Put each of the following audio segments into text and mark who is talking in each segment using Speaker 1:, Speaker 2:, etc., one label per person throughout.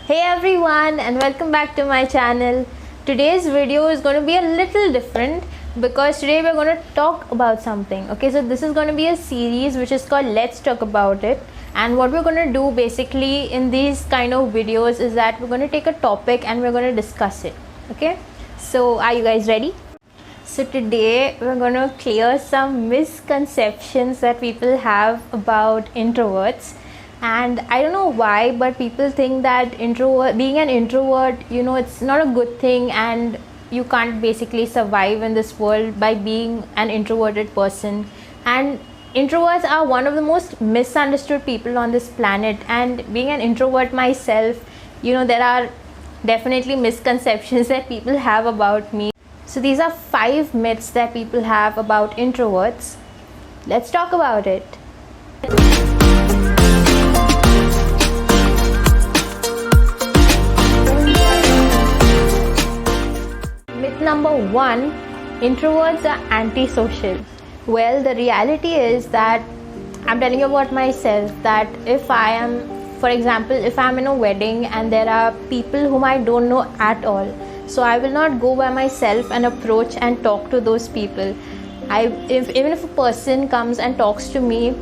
Speaker 1: Hey everyone, and welcome back to my channel. Today's video is going to be a little different because today we're going to talk about something. Okay, so this is going to be a series which is called Let's Talk About It. And what we're going to do basically in these kind of videos is that we're going to take a topic and we're going to discuss it. Okay, so are you guys ready? So today we're going to clear some misconceptions that people have about introverts. And I don't know why, but people think that being an introvert, it's not a good thing, and you can't basically survive in this world by being an introverted person. And introverts are one of the most misunderstood people on this planet. And being an introvert myself, there are definitely misconceptions that people have about me. So these are 5 myths that people have about introverts. Let's talk about it. Myth number 1, introverts are antisocial. Well, the reality is that I'm telling you about myself, that if I am, for example, if I'm in a wedding and there are people whom I don't know at all, so I will not go by myself and approach and talk to those people. Even if a person comes and talks to me,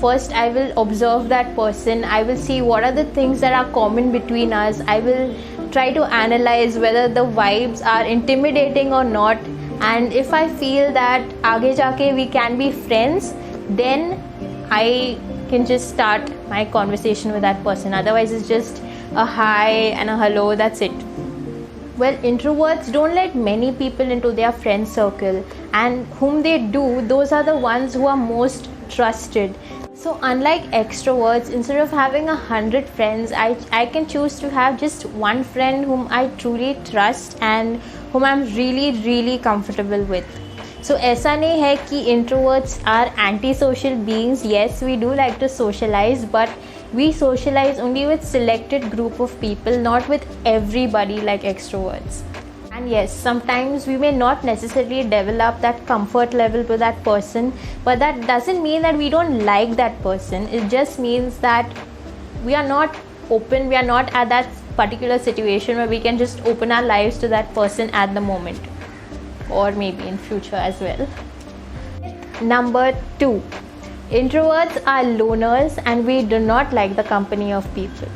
Speaker 1: first I will observe that person. I will see what are the things that are common between us. I will try to analyze whether the vibes are intimidating or not. And if I feel that aage jaake we can be friends, then I can just start my conversation with that person. Otherwise, it's just a hi and a hello, that's it. Well, introverts don't let many people into their friend circle, and whom they do, those are the ones who are most trusted. So unlike extroverts, instead of having 100 friends, I can choose to have just one friend whom I truly trust and whom I'm really comfortable with. So ऐसा नहीं है कि introverts are antisocial beings. Yes, we do like to socialize, but we socialize only with selected group of people, not with everybody like extroverts. And yes, sometimes we may not necessarily develop that comfort level with that person, but that doesn't mean that we don't like that person. It just means that we are not open, we are not at that particular situation where we can just open our lives to that person at the moment, or maybe in future as well. Number 2, introverts are loners and we do not like the company of people.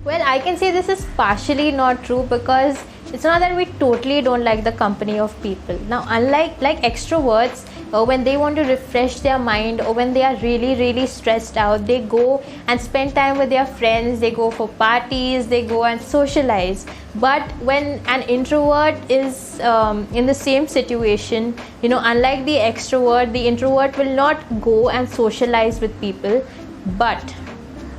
Speaker 1: Well, I can say this is partially not true, because it's not that we totally don't like the company of people. Now, unlike extroverts, when they want to refresh their mind or when they are really stressed out, they go and spend time with their friends, they go for parties, they go and socialize. But when an introvert is in the same situation, unlike the extrovert, the introvert will not go and socialize with people, but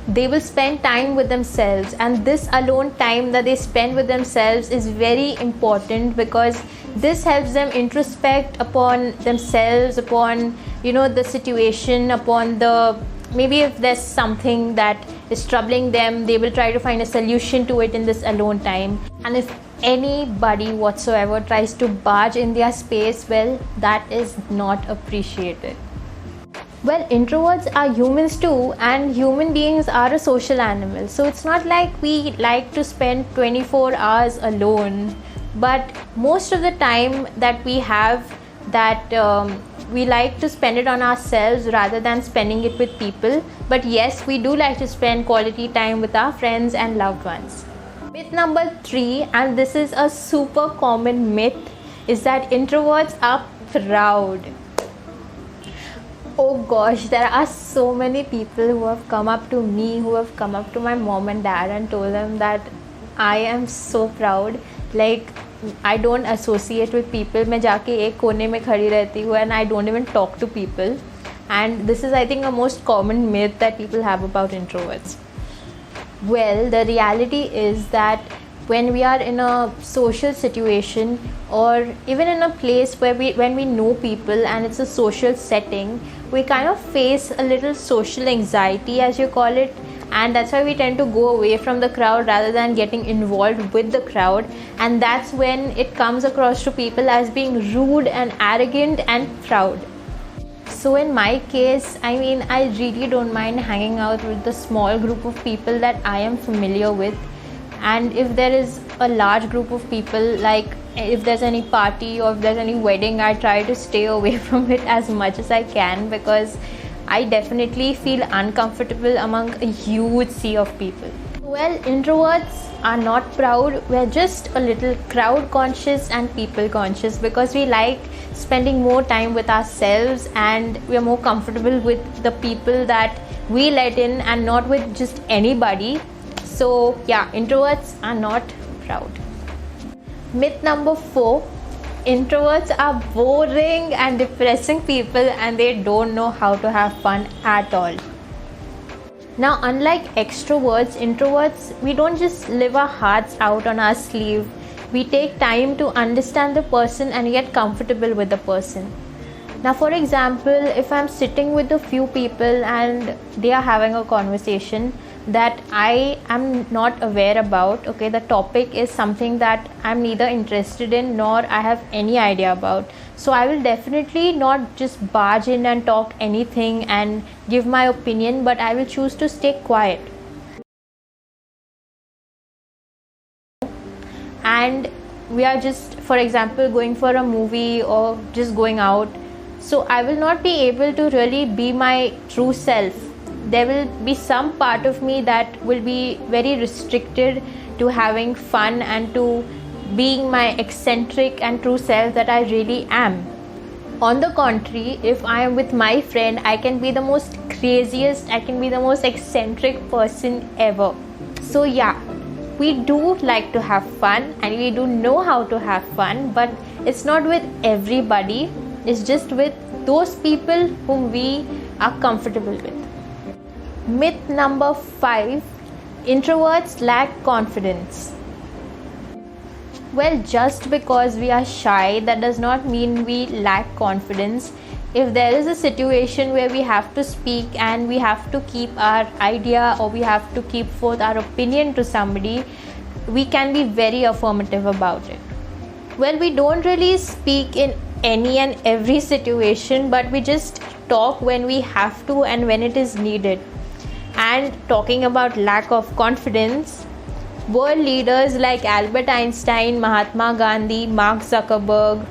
Speaker 1: they will spend time with themselves. And this alone time that they spend with themselves is very important, because this helps them introspect upon themselves, upon the situation, upon maybe if there's something that is troubling them, they will try to find a solution to it in this alone time. And if anybody whatsoever tries to barge in their space, well, that is not appreciated. Well, introverts are humans too, and human beings are a social animal. So it's not like we like to spend 24 hours alone, but most of the time that we have that we like to spend it on ourselves rather than spending it with people. But yes, we do like to spend quality time with our friends and loved ones. Myth number 3, and this is a super common myth, is that introverts are proud. Oh gosh, there are so many people who have come up to me, who have come up to my mom and dad and told them that I am so proud. Like, I don't associate with people. मैं जाके एक कोने में खड़ी रहती हूँ and I don't even talk to people. And this is, I think, a most common myth that people have about introverts. Well, the reality is that when we are in a social situation, or even in a place where when we know people and it's a social setting, we kind of face a little social anxiety, as you call it, and that's why we tend to go away from the crowd rather than getting involved with the crowd. And that's when it comes across to people as being rude and arrogant and proud. So in my case, I really don't mind hanging out with the small group of people that I am familiar with. and if there is a large group of people, like if there's any party or if there's any wedding, I try to stay away from it as much as I can, because I definitely feel uncomfortable among a huge sea of people. Well, introverts are not proud. We're just a little crowd conscious and people conscious, because we like spending more time with ourselves and we're more comfortable with the people that we let in and not with just anybody. So yeah, introverts are not proud. Myth number 4: introverts are boring and depressing people and they don't know how to have fun at all. Now, unlike extroverts, introverts, we don't just live our hearts out on our sleeve. We take time to understand the person and get comfortable with the person. Now, for example, if I'm sitting with a few people and they are having a conversation that I am not aware about, okay, the topic is something that I'm neither interested in nor I have any idea about. So I will definitely not just barge in and talk anything and give my opinion, but I will choose to stay quiet. And we are just, for example, going for a movie or just going out. So I will not be able to really be my true self. There will be some part of me that will be very restricted to having fun and to being my eccentric and true self that I really am. On the contrary, if I am with my friend, I can be the most craziest, I can be the most eccentric person ever. So yeah, we do like to have fun and we do know how to have fun, but it's not with everybody. It's just with those people whom we are comfortable with. Myth number 5: introverts lack confidence. Well, just because we are shy, that does not mean we lack confidence. If there is a situation where we have to speak and we have to keep our idea or we have to keep forth our opinion to somebody, we can be very affirmative about it. Well, we don't really speak in any and every situation, but we just talk when we have to and when it is needed. And talking about lack of confidence, world leaders like Albert Einstein, Mahatma Gandhi, Mark Zuckerberg,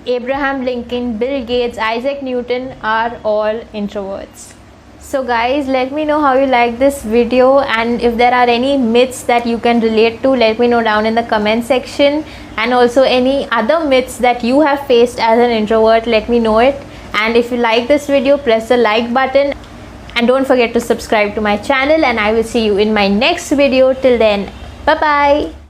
Speaker 1: Abraham Lincoln, Bill Gates, Isaac Newton are all introverts. So guys, let me know how you like this video, and if there are any myths that you can relate to, let me know down in the comment section. And also any other myths that you have faced as an introvert, let me know it. And if you like this video, press the like button and don't forget to subscribe to my channel, and I will see you in my next video. Till then, bye bye.